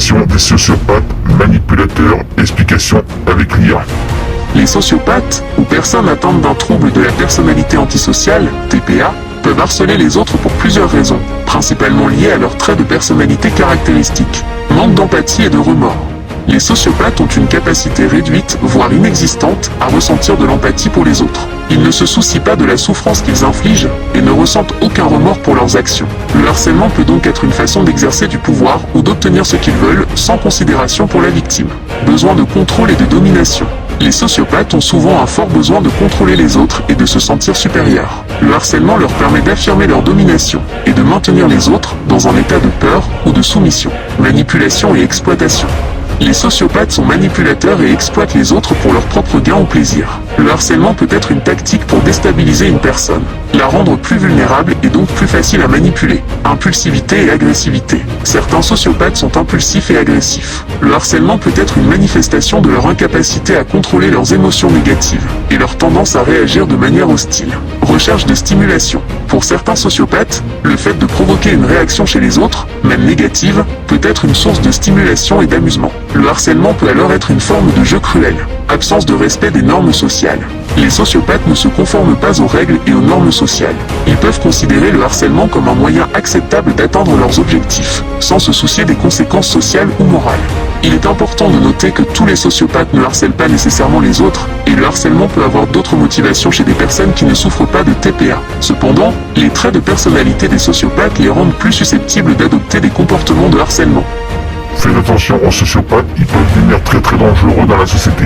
Classification des sociopathes, manipulateurs, explication avec l'IA. Les sociopathes, ou personnes atteintes d'un trouble de la personnalité antisociale, TPA, peuvent harceler les autres pour plusieurs raisons, principalement liées à leurs traits de personnalité caractéristiques, manque d'empathie et de remords. Les sociopathes ont une capacité réduite, voire inexistante, à ressentir de l'empathie pour les autres. Ils ne se soucient pas de la souffrance qu'ils infligent et ne ressentent aucun remords pour leurs actions. Le harcèlement peut donc être une façon d'exercer du pouvoir ou d'obtenir ce qu'ils veulent, sans considération pour la victime. Besoin de contrôle et de domination. Les sociopathes ont souvent un fort besoin de contrôler les autres et de se sentir supérieurs. Le harcèlement leur permet d'affirmer leur domination et de maintenir les autres dans un état de peur ou de soumission. Manipulation et exploitation. Les sociopathes sont manipulateurs et exploitent les autres pour leur propre gain ou plaisir. Le harcèlement peut être une tactique pour déstabiliser une personne, la rendre plus vulnérable et donc plus facile à manipuler. Impulsivité et agressivité. Certains sociopathes sont impulsifs et agressifs. Le harcèlement peut être une manifestation de leur incapacité à contrôler leurs émotions négatives et leur tendance à réagir de manière hostile. Recherche de stimulation. Pour certains sociopathes, le fait de provoquer une réaction chez les autres, même négative, peut être une source de stimulation et d'amusement. Le harcèlement peut alors être une forme de jeu cruel. Absence de respect des normes sociales. Les sociopathes ne se conforment pas aux règles et aux normes sociales. Ils peuvent considérer le harcèlement comme un moyen acceptable d'atteindre leurs objectifs, sans se soucier des conséquences sociales ou morales. Il est important de noter que tous les sociopathes ne harcèlent pas nécessairement les autres, et le harcèlement peut avoir d'autres motivations chez des personnes qui ne souffrent pas de TPA. Cependant, les traits de personnalité des sociopathes les rendent plus susceptibles d'adopter des comportements de harcèlement. Faites attention aux sociopathes, ils peuvent devenir très dangereux dans la société.